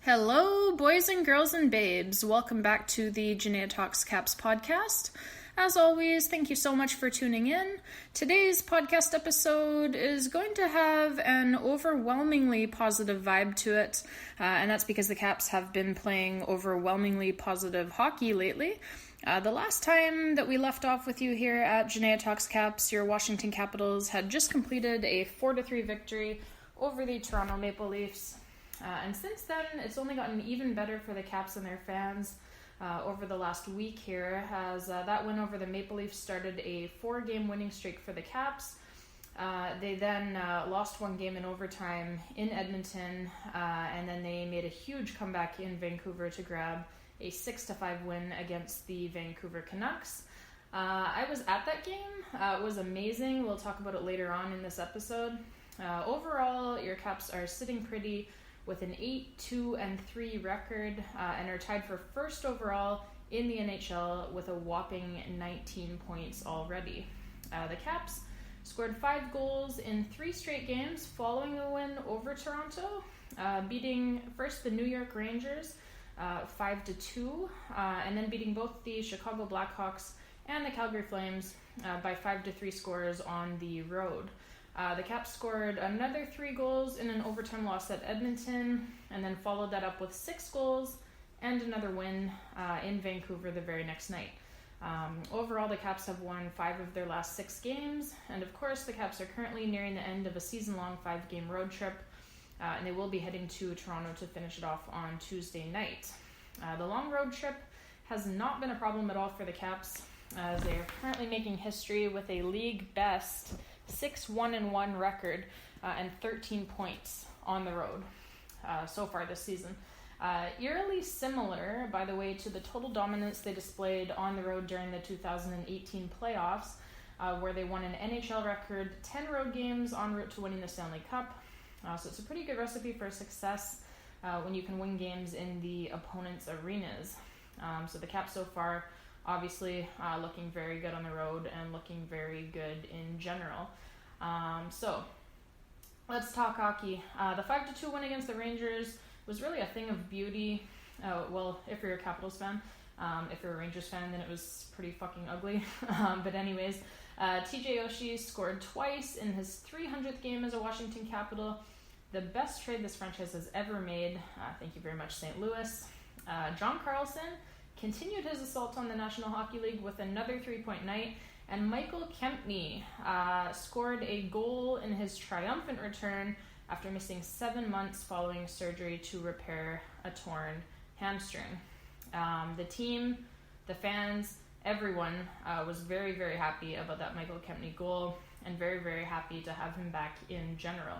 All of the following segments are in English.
Hello, boys and girls and babes. Welcome back to the Jenaya Talks Caps podcast. As always, thank you so much for tuning in. Today's podcast episode is going to have an overwhelmingly positive vibe to it, and that's because the Caps have been playing overwhelmingly positive hockey lately. The last time that we left off with you here at Jenaya Talks Caps, your Washington Capitals had just completed a 4-3 victory over the Toronto Maple Leafs. And since then, it's only gotten even better for the Caps and their fans over the last week here, as that win over the Maple Leafs started a 4-game winning streak for the Caps. They then lost one game in overtime in Edmonton, and then they made a huge comeback in Vancouver to grab a 6-5 win against the Vancouver Canucks. I was at that game. It was amazing. We'll talk about it later on in this episode. Overall, your Caps are sitting pretty with an 8-2-3 record and are tied for first overall in the NHL with a whopping 19 points already. The Caps scored 5 goals in 3 straight games following the win over Toronto, beating first the New York Rangers 5-2, and then beating both the Chicago Blackhawks and the Calgary Flames by 5-3 scores on the road. The Caps scored another 3 goals in an overtime loss at Edmonton, and then followed that up with 6 goals and another win in Vancouver the very next night. Overall, the Caps have won 5 of their last 6 games, and of course, the Caps are currently nearing the end of a season-long 5-game road trip, and they will be heading to Toronto to finish it off on Tuesday night. The long road trip has not been a problem at all for the Caps, as they are currently making history with a league best 6-1-1 record and 13 points on the road so far this season. Eerily similar, by the way, to the total dominance they displayed on the road during the 2018 playoffs, where they won an NHL record 10 road games en route to winning the Stanley Cup. So it's a pretty good recipe for success when you can win games in the opponent's arenas. So the Caps so far obviously looking very good on the road and looking very good in general. So let's talk hockey. The 5-2 win against the Rangers was really a thing of beauty. Well, if you're a Capitals fan. If you're a Rangers fan, then it was pretty fucking ugly. But anyways, TJ Oshie scored twice in his 300th game as a Washington Capital. The best trade this franchise has ever made. Thank you very much, St. Louis. John Carlson continued his assault on the National Hockey League with another 3-point night, and Michael Kempny scored a goal in his triumphant return after missing 7 months following surgery to repair a torn hamstring. The team, the fans, everyone was very, very happy about that Michael Kempny goal, and very, very happy to have him back in general.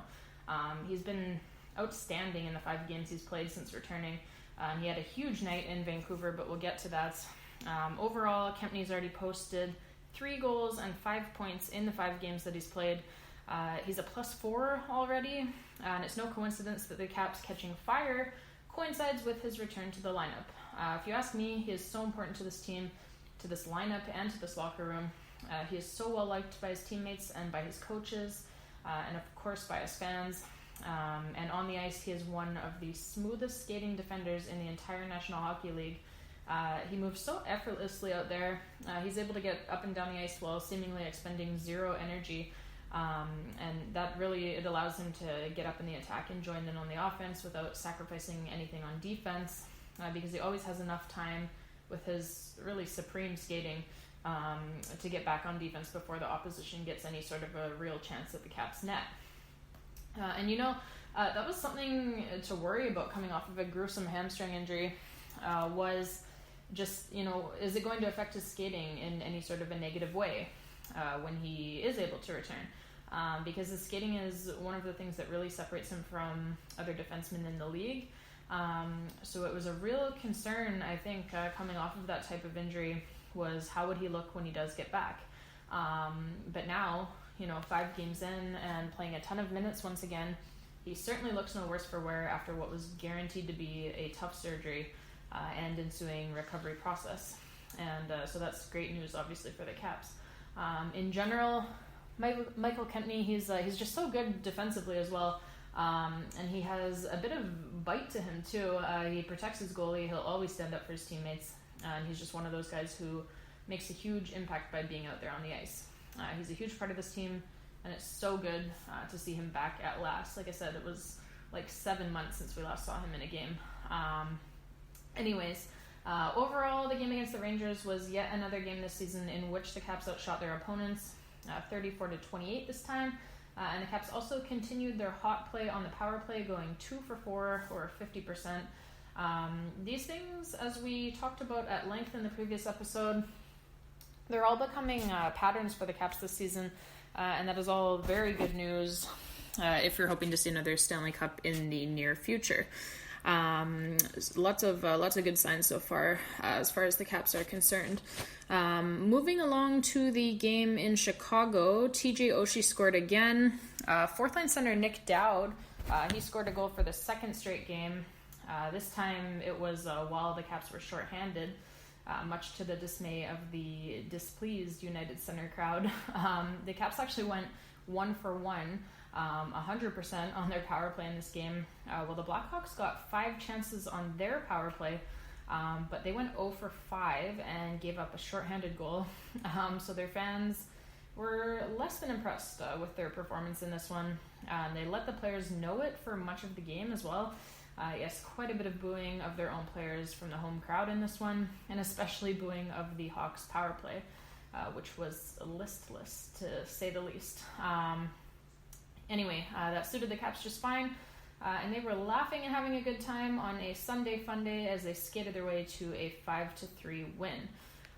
He's been outstanding in the 5 games he's played since returning. He had a huge night in Vancouver, but we'll get to that. Overall, Kempny's already posted 3 goals and 5 points in the 5 games that he's played. He's a +4 already, and it's no coincidence that the Caps catching fire coincides with his return to the lineup. If you ask me, he is so important to this team, to this lineup, and to this locker room. He is so well liked by his teammates and by his coaches, and of course by his fans. And on the ice, he is one of the smoothest skating defenders in the entire National Hockey League. He moves so effortlessly out there. He's able to get up and down the ice while seemingly expending zero energy. And that really, it allows him to get up in the attack and join in on the offense without sacrificing anything on defense, because he always has enough time with his really supreme skating to get back on defense before the opposition gets any sort of a real chance at the Caps' net. And that was something to worry about coming off of a gruesome hamstring injury, was just, is it going to affect his skating in any sort of a negative way when he is able to return? Because his skating is one of the things that really separates him from other defensemen in the league. So it was a real concern, I think, coming off of that type of injury, was how would he look when he does get back? But now, 5 games in and playing a ton of minutes once again, he certainly looks no worse for wear after what was guaranteed to be a tough surgery and ensuing recovery process. And so that's great news, obviously, for the Caps. In general, Michael Kempny, he's just so good defensively as well. And he has a bit of bite to him too. He protects his goalie. He'll always stand up for his teammates. And he's just one of those guys who makes a huge impact by being out there on the ice. He's a huge part of this team, and it's so good to see him back at last. Like I said, it was like 7 months since we last saw him in a game. Overall, the game against the Rangers was yet another game this season in which the Caps outshot their opponents, 34-28 this time. And the Caps also continued their hot play on the power play, going 2 for 4 or 50%. These things, as we talked about at length in the previous episode, they're all becoming patterns for the Caps this season, and that is all very good news if you're hoping to see another Stanley Cup in the near future. Lots of good signs so far as the Caps are concerned. Moving along to the game in Chicago, TJ Oshie scored again. Fourth line center Nick Dowd, he scored a goal for the second straight game. This time it was while the Caps were shorthanded, much to the dismay of the displeased United Center crowd. The Caps actually went 1 for 1. 100% on their power play in this game. Well, the Blackhawks got 5 chances on their power play, but they went 0 for 5 and gave up a shorthanded goal. So their fans were less than impressed with their performance in this one. They let the players know it for much of the game as well. Yes, quite a bit of booing of their own players from the home crowd in this one, and especially booing of the Hawks power play, which was listless to say the least. Anyway, that suited the Caps just fine, and they were laughing and having a good time on a Sunday fun day as they skated their way to a 5-3 win.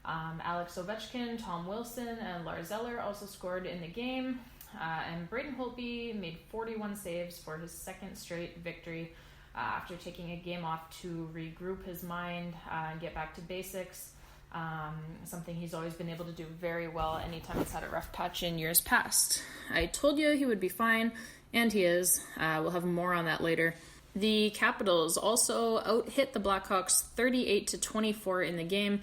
Alex Ovechkin, Tom Wilson, and Lars Eller also scored in the game, and Braden Holtby made 41 saves for his second straight victory after taking a game off to regroup his mind and get back to basics. Something he's always been able to do very well anytime he's had a rough patch in years past. I told you he would be fine, and he is. We'll have more on that later. The Capitals also out-hit the Blackhawks 38-24 in the game,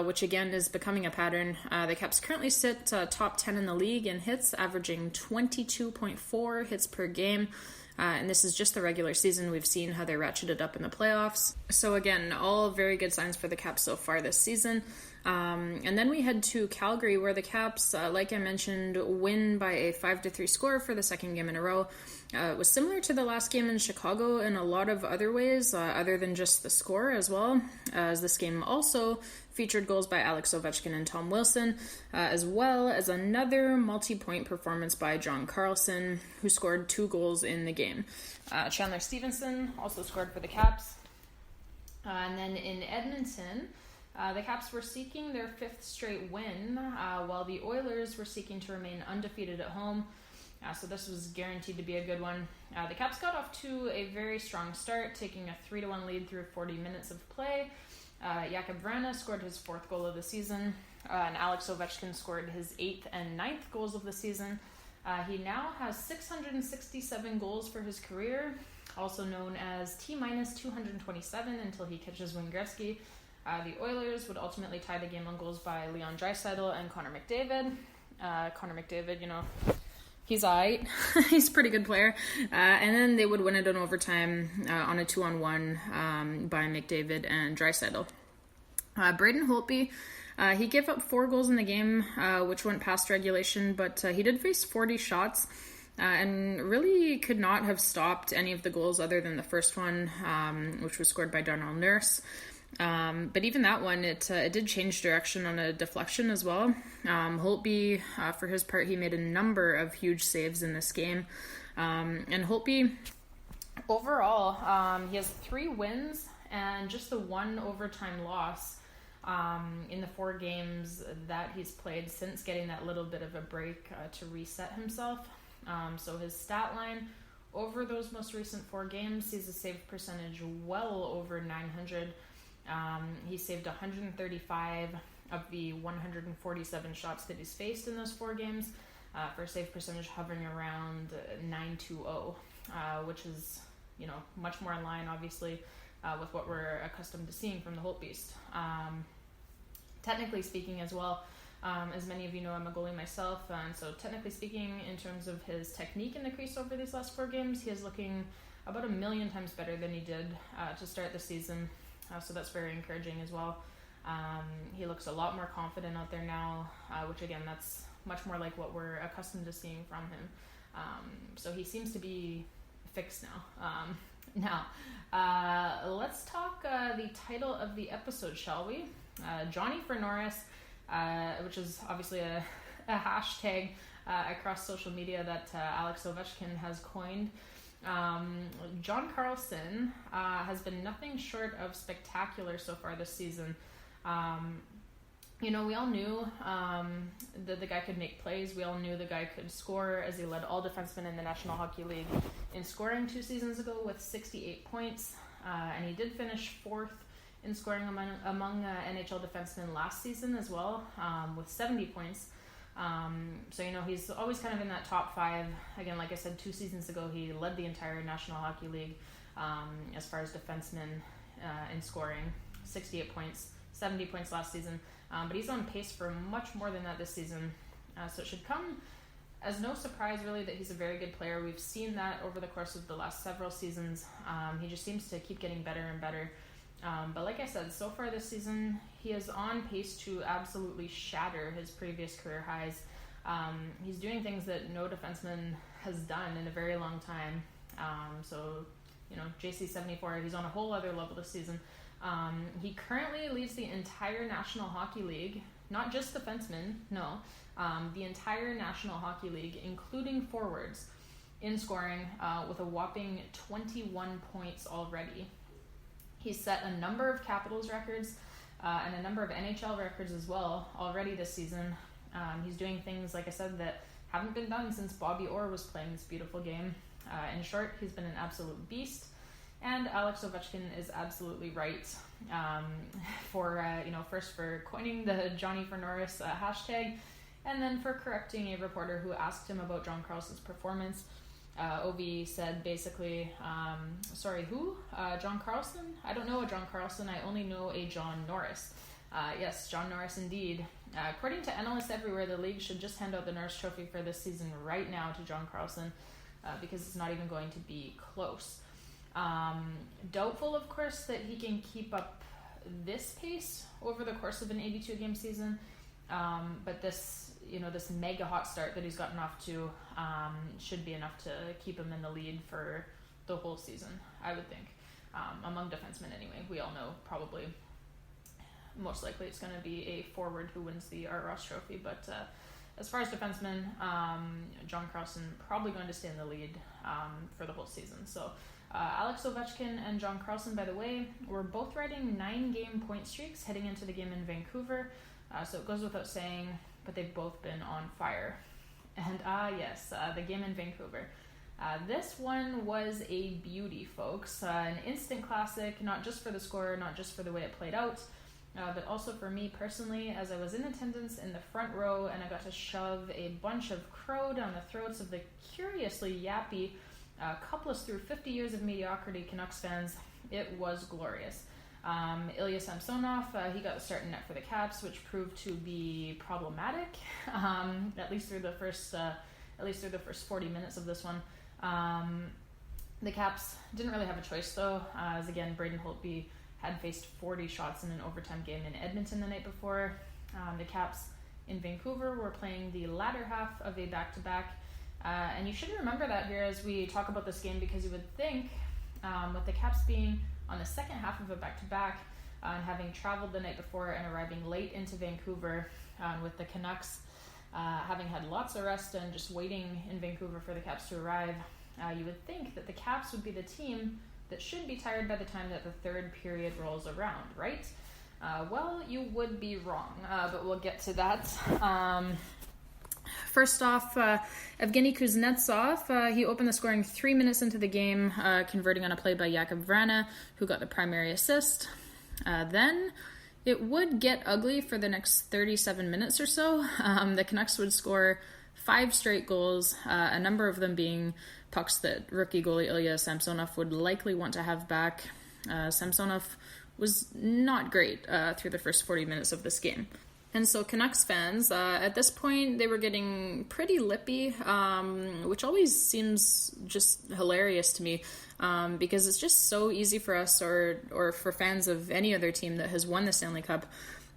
which again is becoming a pattern. The Caps currently sit top 10 in the league in hits, averaging 22.4 hits per game. And this is just the regular season. We've seen how they ratcheted up in the playoffs. So again, all very good signs for the Caps so far this season. And then we head to Calgary, where the Caps, like I mentioned, win by a 5-3 score for the second game in a row. It was similar to the last game in Chicago in a lot of other ways, other than just the score as well, as this game also featured goals by Alex Ovechkin and Tom Wilson, as well as another multi-point performance by John Carlson, who scored 2 goals in the game. Chandler Stevenson also scored for the Caps. And then in Edmonton, the Caps were seeking their 5th straight win, while the Oilers were seeking to remain undefeated at home. So this was guaranteed to be a good one. The Caps got off to a very strong start, taking a 3-1 lead through 40 minutes of play. Jakub Vrana scored his 4th goal of the season, and Alex Ovechkin scored his 8th and 9th goals of the season. He now has 667 goals for his career, also known as T-minus 227 until he catches Wayne Gretzky. The Oilers would ultimately tie the game on goals by Leon Draisaitl and Connor McDavid. Connor McDavid, he's aight. He's a pretty good player. And then they would win it in overtime on a 2-on-1 by McDavid and Draisaitl. Braden Holtby, he gave up 4 goals in the game, which went past regulation, but he did face 40 shots and really could not have stopped any of the goals other than the first one, which was scored by Darnell Nurse. But even that one, it did change direction on a deflection as well. Holtby, for his part, he made a number of huge saves in this game. And Holtby, overall, he has 3 wins and just the 1 overtime loss in the 4 games that he's played since getting that little bit of a break to reset himself. So his stat line over those most recent 4 games sees a save percentage well over 900. He saved 135 of the 147 shots that he's faced in those 4 games, for a save percentage hovering around 920, which is, much more in line, obviously, with what we're accustomed to seeing from the Holt Beast. Technically speaking as well, As many of you know, I'm a goalie myself, and so technically speaking, in terms of his technique in the crease over these last 4 games, he is looking about 1,000,000 times better than he did to start the season, so that's very encouraging as well. He looks a lot more confident out there now, which again, that's much more like what we're accustomed to seeing from him. So he seems to be fixed now. Now, let's talk the title of the episode, shall we? Johnny for Norris, which is obviously a hashtag across social media that Alex Ovechkin has coined. John Carlson has been nothing short of spectacular so far this season. We all knew that the guy could make plays. We all knew the guy could score, as he led all defensemen in the National Hockey League in scoring 2 seasons ago with 68 points. And he did finish 4th in scoring among NHL defensemen last season as well, with 70 points. So he's always kind of in that top 5. Again, like I said, 2 seasons ago, he led the entire National Hockey League as far as defensemen in scoring, 68 points, 70 points last season. But he's on pace for much more than that this season. So it should come as no surprise, really, that he's a very good player. We've seen that over the course of the last several seasons. He just seems to keep getting better and better. But like I said, so far this season, he is on pace to absolutely shatter his previous career highs. He's doing things that no defenseman has done in a very long time. JC74, he's on a whole other level this season. He currently leads the entire National Hockey League, not just defensemen, no, the entire National Hockey League, including forwards, in scoring with a whopping 21 points already. He's set a number of Capitals records and a number of NHL records as well already this season. He's doing things, like I said, that haven't been done since Bobby Orr was playing this beautiful game. In short, he's been an absolute beast. And Alex Ovechkin is absolutely right first for coining the Johnny for Norris hashtag, and then for correcting a reporter who asked him about John Carlson's performance. Ovi said basically, sorry, who? John Carlson? I don't know a John Carlson, I only know a John Norris. Yes, John Norris indeed. According to analysts everywhere, the league should just hand out the Norris Trophy for this season right now to John Carlson because it's not even going to be close. Doubtful, of course, that he can keep up this pace over the course of an 82-game season, but this mega hot start that he's gotten off to should be enough to keep him in the lead for the whole season, I would think. Among defensemen anyway. We all know probably most likely it's going to be a forward who wins the Art Ross Trophy, but as far as defensemen, John Carlson probably going to stay in the lead for the whole season. So Alex Ovechkin and John Carlson, by the way, were both riding 9-game point streaks heading into the game in Vancouver. So it goes without saying, but they've both been on fire. And yes, the game in Vancouver. This one was a beauty, folks. An instant classic, not just for the score, not just for the way it played out, but also for me personally, as I was in attendance in the front row and I got to shove a bunch of crow down the throats of the curiously yappy, couplets through 50 years of mediocrity Canucks fans. It was glorious. Ilya Samsonov, he got the start in net for the Caps, which proved to be problematic, at least through the first 40 minutes of this one. The Caps didn't really have a choice though, as again Braden Holtby had faced 40 shots in an overtime game in Edmonton the night before. The Caps in Vancouver were playing the latter half of a back-to-back, and you should remember that here as we talk about this game, because you would think with the Caps being on the second half of a back-to-back and having traveled the night before and arriving late into Vancouver, with the Canucks having had lots of rest and just waiting in Vancouver for the Caps to arrive, you would think that the Caps would be the team that should be tired by the time that the third period rolls around, right? Well, you would be wrong, but we'll get to that. First off, Evgeny Kuznetsov, he opened the scoring 3 minutes into the game, converting on a play by Jakub Vrana, who got the primary assist. Then it would get ugly for the next 37 minutes or so. The Canucks would score 5 straight goals, a number of them being pucks that rookie goalie Ilya Samsonov would likely want to have back. Samsonov was not great through the first 40 minutes of this game. And so Canucks fans, at this point, they were getting pretty lippy, which always seems just hilarious to me, because it's just so easy for us or for fans of any other team that has won the Stanley Cup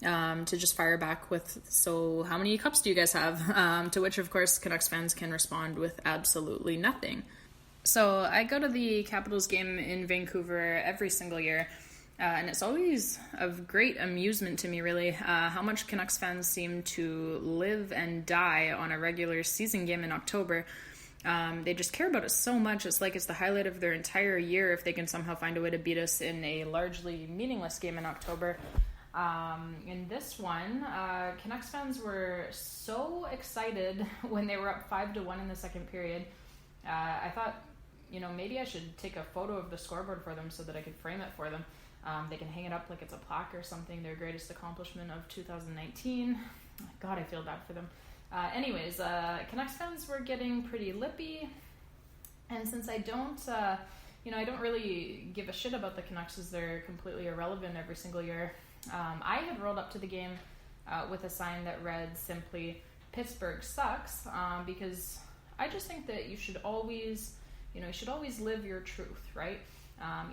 to just fire back with, so how many cups do you guys have? To which, of course, Canucks fans can respond with absolutely nothing. So I go to the Capitals game in Vancouver every single year. And it's always of great amusement to me, really, how much Canucks fans seem to live and die on a regular season game in October. They just care about it so much. It's like it's the highlight of their entire year if they can somehow find a way to beat us in a largely meaningless game in October. In this one, Canucks fans were so excited when they were up 5-1 in the second period. I thought, maybe I should take a photo of the scoreboard for them so that I could frame it for them. They can hang it up like it's a plaque or something, their greatest accomplishment of 2019. God, I feel bad for them. Anyways, Canucks fans were getting pretty lippy, and since I don't really give a shit about the Canucks as they're completely irrelevant every single year, I had rolled up to the game with a sign that read simply, "Pittsburgh sucks," because I just think that you should always live your truth, right?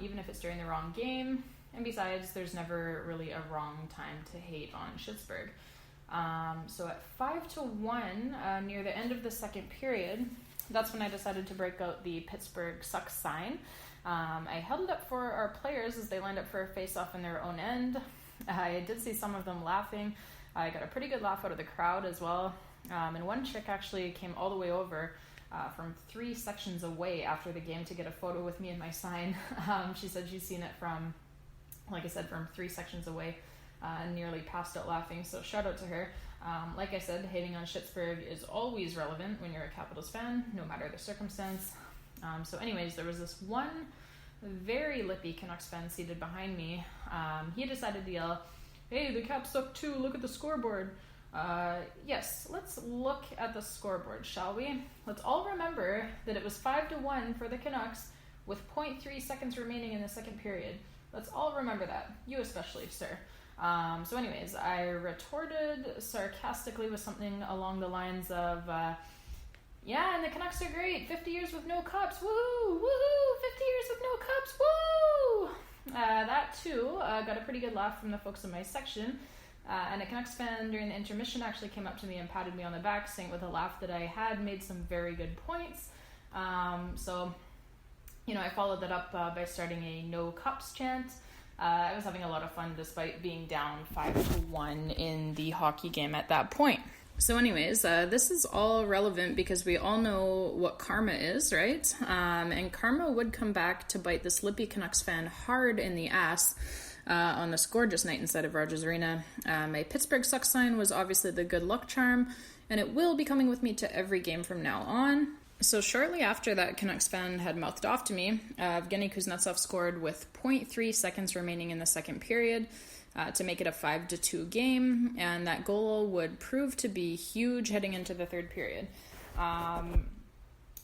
Even if it's during the wrong game. And besides, there's never really a wrong time to hate on Schittsburg. So at 5-1, near the end of the second period, that's when I decided to break out the Pittsburgh sucks sign. I held it up for our players as they lined up for a face-off in their own end. I did see some of them laughing. I got a pretty good laugh out of the crowd as well. And one chick actually came all the way over from 3 sections away after the game to get a photo with me and my sign. She said she's seen it from, like I said, from 3 sections away, and nearly passed out laughing, so shout out to her. Like I said, hating on Schittsburg is always relevant when you're a Capitals fan, no matter the circumstance. So anyways, there was this one very lippy Canucks fan seated behind me. He decided to yell, "Hey, the Caps suck too, look at the scoreboard." Yes, let's look at the scoreboard, shall we? Let's all remember that it was 5-1 for the Canucks with 0.3 seconds remaining in the second period. Let's all remember that. You especially, sir. So anyways, I retorted sarcastically with something along the lines of, yeah, and the Canucks are great. 50 years with no cups. Woo! Woohoo! 50 years with no cups. Woo! That too got a pretty good laugh from the folks in my section. And a Canucks fan during the intermission actually came up to me and patted me on the back, saying with a laugh that I had made some very good points. So, I followed that up by starting a no cups chant. I was having a lot of fun despite being down 5-1 in the hockey game at that point. So anyways, this is all relevant because we all know what karma is, right? And karma would come back to bite this lippy Canucks fan hard in the ass on this gorgeous night inside of Rogers Arena. My Pittsburgh sucks sign was obviously the good luck charm, and it will be coming with me to every game from now on. So shortly after that Canucks fan had mouthed off to me, Evgeny Kuznetsov scored with 0.3 seconds remaining in the second period to make it a 5-2 game, and that goal would prove to be huge heading into the third period. And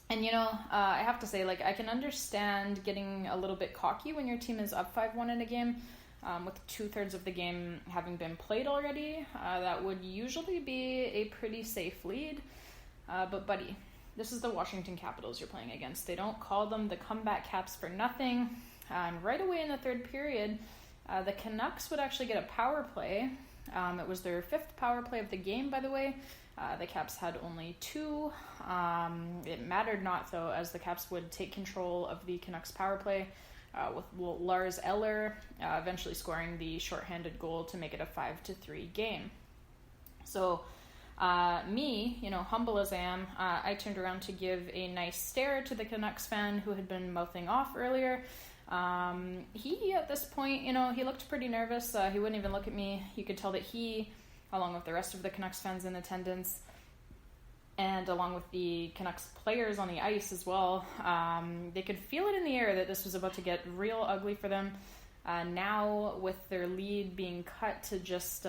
I have to say, I can understand getting a little bit cocky when your team is up 5-1 in a game, with 2/3 of the game having been played already. That would usually be a pretty safe lead, but buddy, this is the Washington Capitals you're playing against. They don't call them the comeback Caps for nothing. And right away in the third period, the Canucks would actually get a power play. It was their 5th power play of the game, by the way. The Caps had only 2. It mattered not, though, as the Caps would take control of the Canucks power play, with Lars Eller eventually scoring the shorthanded goal to make it a 5-3 game. So me, humble as I am, I turned around to give a nice stare to the Canucks fan who had been mouthing off earlier. He, at this point, he looked pretty nervous. He wouldn't even look at me. You could tell that he, along with the rest of the Canucks fans in attendance, and along with the Canucks players on the ice as well, they could feel it in the air that this was about to get real ugly for them. Now, with their lead being cut to just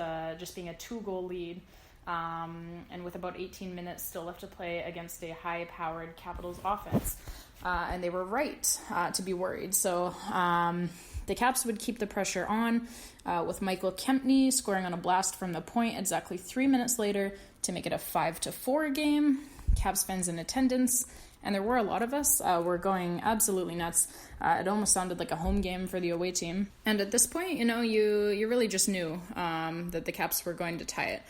being a 2-goal lead, and with about 18 minutes still left to play against a high-powered Capitals offense. And they were right to be worried. So The Caps would keep the pressure on, with Michael Kempny scoring on a blast from the point exactly 3 minutes later to make it a 5-4 game. Caps fans in attendance, and there were a lot of us, were going absolutely nuts. It almost sounded like a home game for the away team. And at this point, you really just knew that the Caps were going to tie it.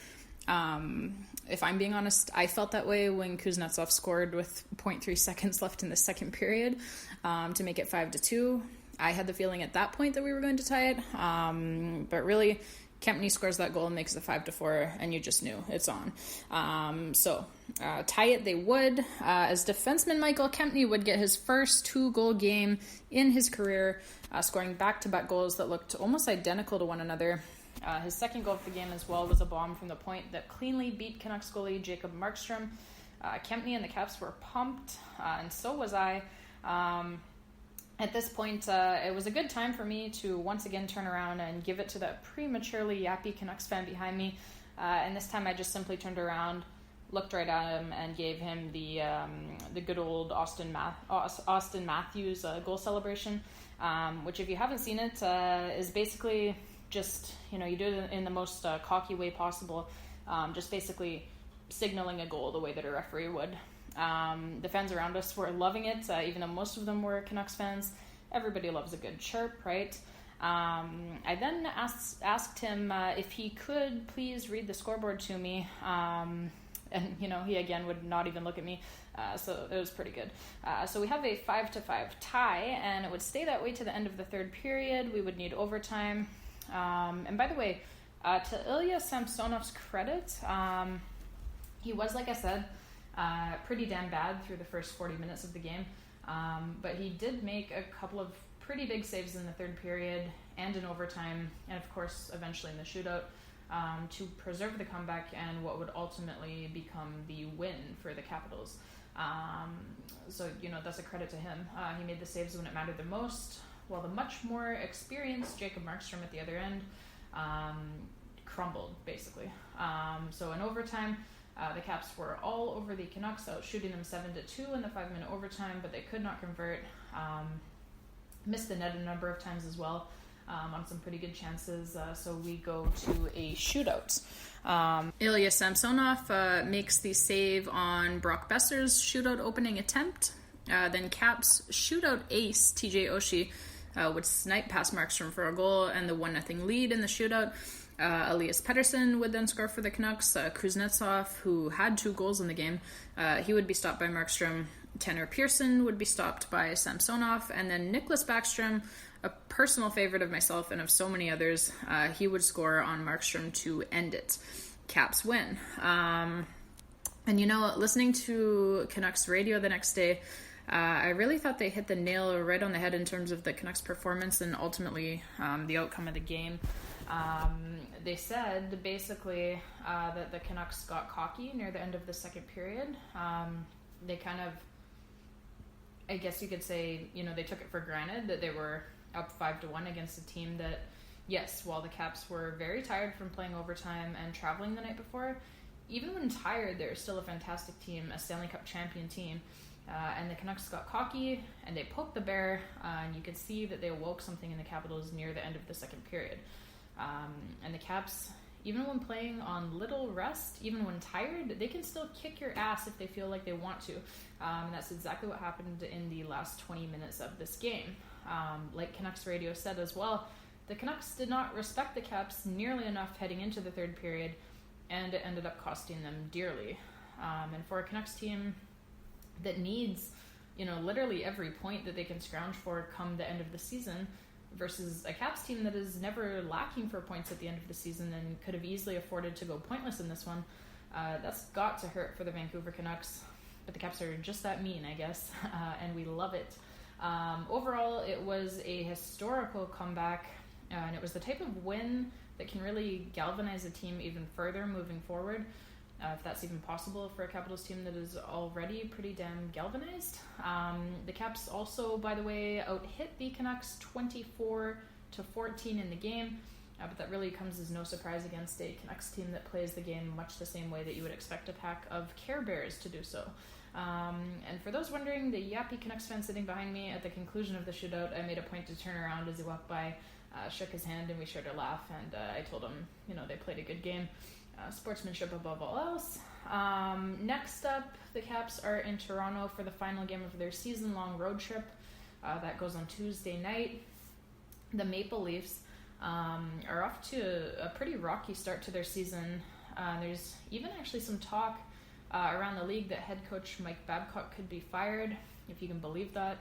If I'm being honest, I felt that way when Kuznetsov scored with 0.3 seconds left in the second period to make it 5-2. I had the feeling at that point that we were going to tie it, but really, Kempny scores that goal and makes it 5-4, and you just knew it's on. So tie it they would, as defenseman Michael Kempny would get his first 2-goal game in his career, scoring back-to-back goals that looked almost identical to one another. His second goal of the game as well was a bomb from the point that cleanly beat Canucks goalie Jacob Markstrom. Kempny and the Caps were pumped, and so was I. At this point, it was a good time for me to once again turn around and give it to that prematurely yappy Canucks fan behind me. And this time I just simply turned around, looked right at him, and gave him the good old Austin Matthews goal celebration, which if you haven't seen it, is basically just, you do it in the most cocky way possible, just basically signaling a goal the way that a referee would. The fans around us were loving it, even though most of them were Canucks fans. Everybody loves a good chirp, right? I then asked him if he could please read the scoreboard to me, and he again would not even look at me, so it was pretty good. So we have a 5-5 tie, and it would stay that way to the end of the third period. We would need overtime, and by the way, to Ilya Samsonov's credit, he was, like I said, pretty damn bad through the first 40 minutes of the game, but he did make a couple of pretty big saves in the third period and in overtime, and of course eventually in the shootout, to preserve the comeback and what would ultimately become the win for the Capitals. So that's a credit to him. He made the saves when it mattered the most, while the much more experienced Jacob Markstrom at the other end crumbled, basically. So in overtime, the Caps were all over the Canucks, out shooting them 7-2 in the 5-minute overtime, but they could not convert. Missed the net a number of times as well, on some pretty good chances. So we go to a shootout. Ilya Samsonov makes the save on Brock Besser's shootout opening attempt. Then Caps shootout ace TJ Oshie would snipe past Markstrom for a goal and the 1-0 lead in the shootout. Elias Pettersson would then score for the Canucks. Kuznetsov, who had 2 goals in the game, he would be stopped by Markstrom. Tanner Pearson would be stopped by Samsonov. And then Nicklas Backstrom, a personal favorite of myself and of so many others, he would score on Markstrom to end it. Caps win. And listening to Canucks radio the next day, I really thought they hit the nail right on the head in terms of the Canucks' performance and ultimately the outcome of the game. They said basically that the Canucks got cocky near the end of the second period. They kind of, I guess you could say, they took it for granted that they were up 5-1 against a team that, yes, while the Caps were very tired from playing overtime and traveling the night before, even when tired, they're still a fantastic team, a Stanley Cup champion team. And the Canucks got cocky and they poked the bear, and you could see that they awoke something in the Capitals near the end of the second period. And the Caps, even when playing on little rest, even when tired, they can still kick your ass if they feel like they want to. And that's exactly what happened in the last 20 minutes of this game. Like Canucks radio said as well, the Canucks did not respect the Caps nearly enough heading into the third period, and it ended up costing them dearly. And for a Canucks team that needs, literally every point that they can scrounge for come the end of the season, versus a Caps team that is never lacking for points at the end of the season and could have easily afforded to go pointless in this one, that's got to hurt for the Vancouver Canucks. But the Caps are just that mean, I guess, and we love it. Overall, it was a historical comeback, and it was the type of win that can really galvanize a team even further moving forward, if that's even possible for a Capitals team that is already pretty damn galvanized. The Caps also, by the way, out-hit the Canucks 24-14 in the game, but that really comes as no surprise against a Canucks team that plays the game much the same way that you would expect a pack of Care Bears to do so. And for those wondering, the yappy Canucks fan sitting behind me at the conclusion of the shootout, I made a point to turn around as he walked by, shook his hand, and we shared a laugh, and I told him, they played a good game. Sportsmanship above all else. Next up, the Caps are in Toronto for the final game of their season-long road trip. That goes on Tuesday night. The Maple Leafs are off to a pretty rocky start to their season. There's even actually some talk around the league that head coach Mike Babcock could be fired, if you can believe that.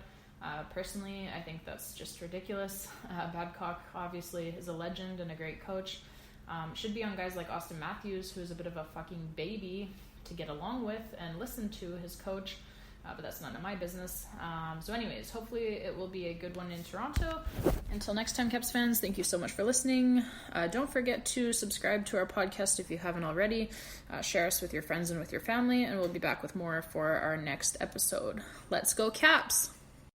Personally, I think that's just ridiculous. Babcock obviously is a legend and a great coach. Should be on guys like Austin Matthews, who's a bit of a fucking baby to get along with and listen to his coach, but that's none of my business. So anyways, hopefully it will be a good one in Toronto. Until next time, Caps fans, thank you so much for listening. Don't forget to subscribe to our podcast if you haven't already. Share us with your friends and with your family, and we'll be back with more for our next episode. Let's go, Caps!